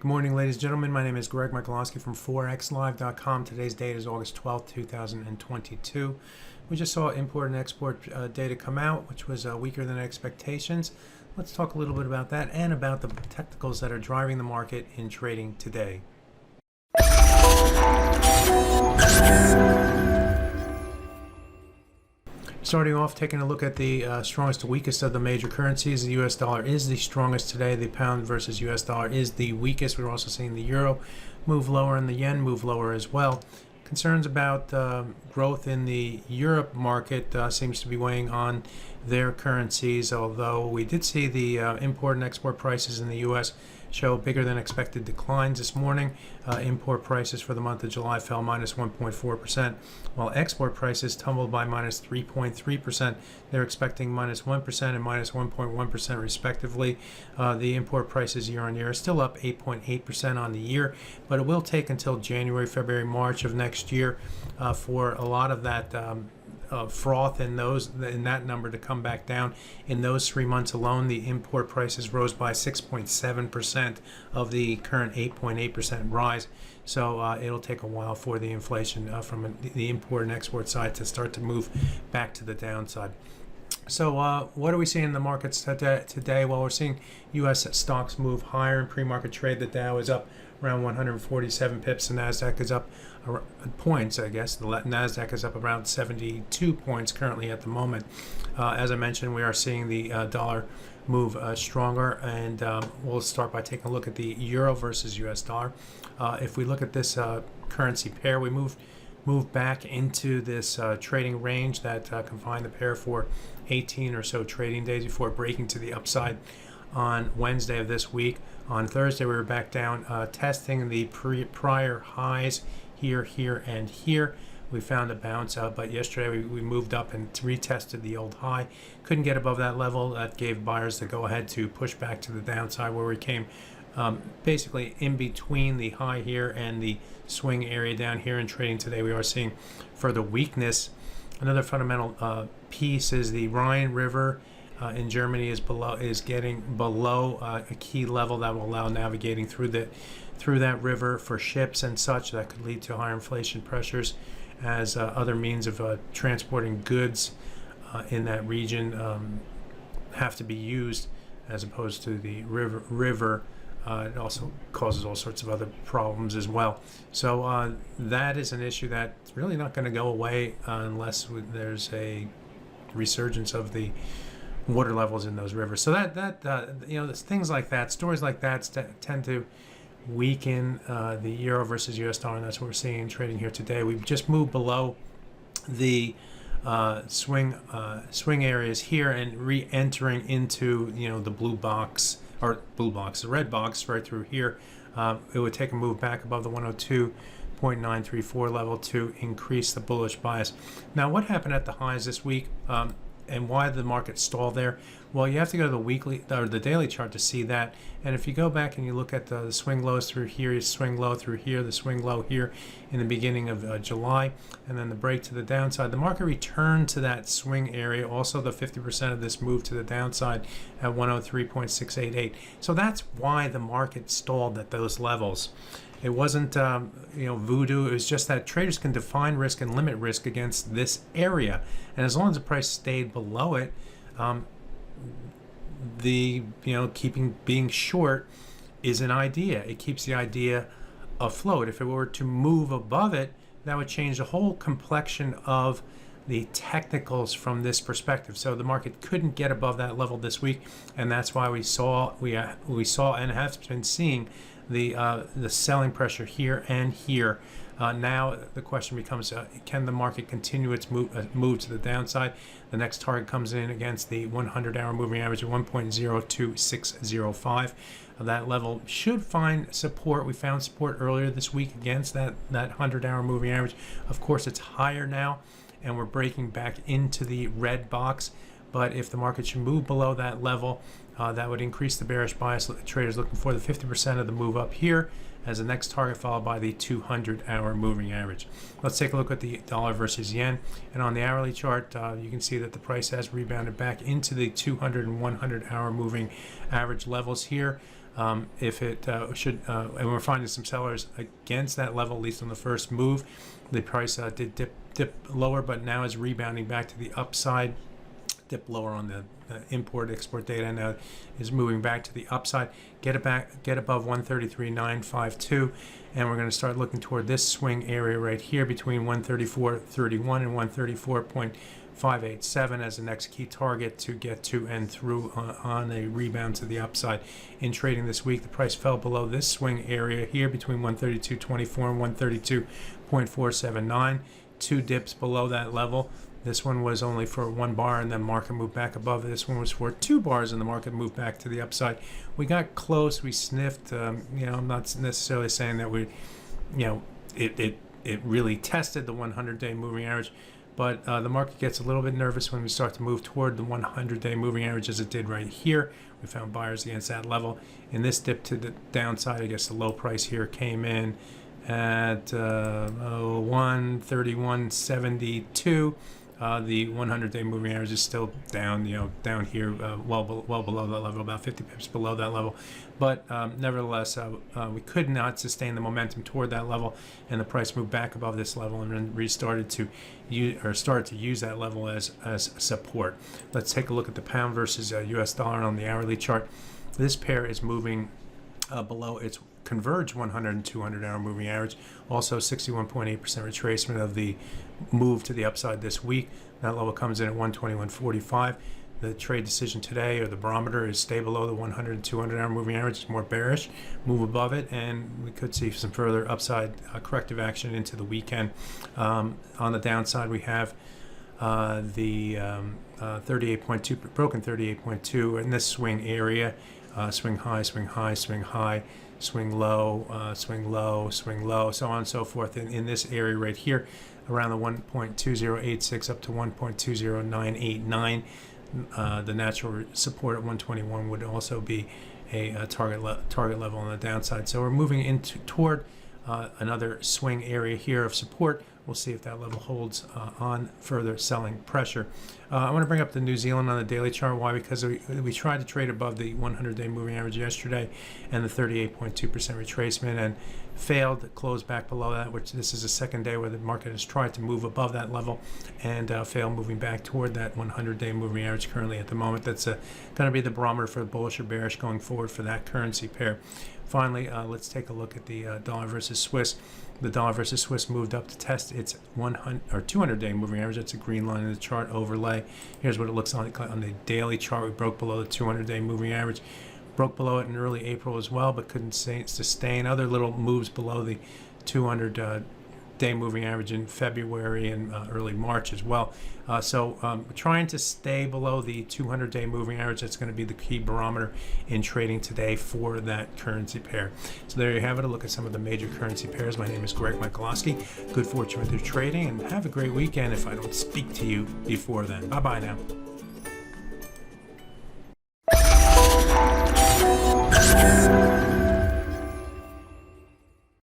Good morning, ladies and gentlemen. My name is Greg Michalowski from ForexLive.com. Today's date is August 12th, 2022. We just saw import and export data come out, which was weaker than expectations. Let's talk a little bit about that and about the technicals that are driving the market in trading today. Starting off, taking a look at the strongest to weakest of the major currencies. The US dollar is the strongest today. The pound versus US dollar is the weakest. We're also seeing the euro move lower and the yen move lower as well. Concerns about growth in the Europe market seems to be weighing on their currencies, although we did see the import and export prices in the US show bigger than expected declines this morning. Import prices for the month of July fell minus 1.4%, while export prices tumbled by minus 3.3%. They're expecting minus 1% and minus 1.1% respectively. The import prices year on year are still up 8.8% on the year, but it will take until January, February, March of next year for a lot of that froth in that number to come back down. In those 3 months alone, the import prices rose by 6.7% of the current 8.8% rise. So it'll take a while for the inflation from the import and export side to start to move back to the downside. So what are we seeing in the markets today? Well, we're seeing U.S. stocks move higher in pre-market trade. The Dow is up around 147 pips. The NASDAQ is up points, I guess. The NASDAQ is up around 72 points currently at the moment. As I mentioned, we are seeing the dollar move stronger, and we'll start by taking a look at the euro versus US dollar. If we look at this currency pair, we move back into this trading range that confined the pair for 18 or so trading days before breaking to the upside on Wednesday of this week. On Thursday, we were back down testing the prior highs here, and here. We found a bounce out, but yesterday we moved up and retested the old high. Couldn't get above that level. That gave buyers the go-ahead to push back to the downside, where we came basically in between the high here and the swing area down here. In trading today, we are seeing further weakness. Another fundamental piece is the Rhine River in Germany is getting below a key level that will allow navigating through that river for ships and such. That could lead to higher inflation pressures as other means of transporting goods in that region have to be used as opposed to the river. It also causes all sorts of other problems as well. So that is an issue that's really not going to go away unless there's a resurgence of the water levels in those rivers. So that things like that, stories like that tend to weaken the euro versus US dollar, and that's what we're seeing in trading here today. We've just moved below the swing areas here and re-entering into the the red box right through here. It would take a move back above the 102.934 level to increase the bullish bias. Now, what happened at the highs this week and why the market stalled there? Well, you have to go to the weekly or the daily chart to see that. And if you go back and you look at the swing lows through here, you swing low through here, the swing low here in the beginning of July, and then the break to the downside, the market returned to that swing area. Also, the 50% of this move to the downside at 103.688. So that's why the market stalled at those levels. It wasn't voodoo. It was just that traders can define risk and limit risk against this area, and as long as the price stayed below it, being short is an idea. It keeps the idea afloat. If it were to move above it, that would change the whole complexion of the technicals from this perspective. So the market couldn't get above that level this week, and that's why we saw and have been seeing the selling pressure here and here. Now the question becomes, can the market continue its move to the downside? The next target comes in against the 100-hour moving average of 1.02605. That level should find support. We found support earlier this week against that 100-hour moving average. Of course, it's higher now, and we're breaking back into the red box. But if the market should move below that level, that would increase the bearish bias. Traders looking for the 50% of the move up here as the next target, followed by the 200-hour moving average. Let's take a look at the dollar versus yen. And on the hourly chart, you can see that the price has rebounded back into the 200 and 100-hour moving average levels here. If it and we're finding some sellers against that level, at least on the first move. The price did dip lower, but now is rebounding back to the upside. Dip lower on the import-export data, now is moving back to the upside. Get above 133.952, and we're going to start looking toward this swing area right here between 134.31 and 134.587 as the next key target to get to and through on a rebound to the upside. In trading this week, the price fell below this swing area here between 132.24 and 132.479. 2 dips below that level. This one was only for 1 bar, and then market moved back above. This one was for 2 bars, and the market moved back to the upside. We got close. We sniffed. I'm not necessarily saying that it really tested the 100-day moving average, but the market gets a little bit nervous when we start to move toward the 100-day moving average, as it did right here. We found buyers against that level. In this dip to the downside, I guess the low price here came in at 131.72. The 100-day moving average is still down, down here, well below that level, about 50 pips below that level. But nevertheless, we could not sustain the momentum toward that level, and the price moved back above this level and then started to use that level as support. Let's take a look at the pound versus US dollar on the hourly chart. This pair is moving below its converge 100 and 200 hour moving average. Also 61.8% retracement of the move to the upside this week. That level comes in at 121.45. The trade decision today, or the barometer, is stay below the 100 and 200 hour moving average. It's more bearish. Move above it, and we could see some further upside corrective action into the weekend. On the downside, we have the 38.2, broken 38.2 in this swing area. Swing high, swing high, swing high, swing low, swing low, swing low, so on and so forth. In this area right here, around the 1.2086 up to 1.20989, the natural support at 121 would also be a target level on the downside. So we're moving toward another swing area here of support. We'll see if that level holds on further selling pressure. I want to bring up the New Zealand on the daily chart. Why? Because we tried to trade above the 100-day moving average yesterday and the 38.2% retracement, and failed, closed back below that, which this is the second day where the market has tried to move above that level and failed moving back toward that 100-day moving average currently at the moment. That's going to be the barometer for bullish or bearish going forward for that currency pair. Finally, let's take a look at the dollar versus Swiss. The dollar versus Swiss moved up to test its 200-day moving average. That's a green line in the chart overlay. Here's what it looks like on the daily chart. We broke below the 200-day moving average. Broke below it in early April as well, but couldn't sustain. Other little moves below the 200-day moving average in February and early March as well. So trying to stay below the 200-day moving average. That's going to be the key barometer in trading today for that currency pair. So there you have it, a look at some of the major currency pairs. My name is Greg Michalowski. Good fortune with your trading, and have a great weekend if I don't speak to you before then. Bye-bye now.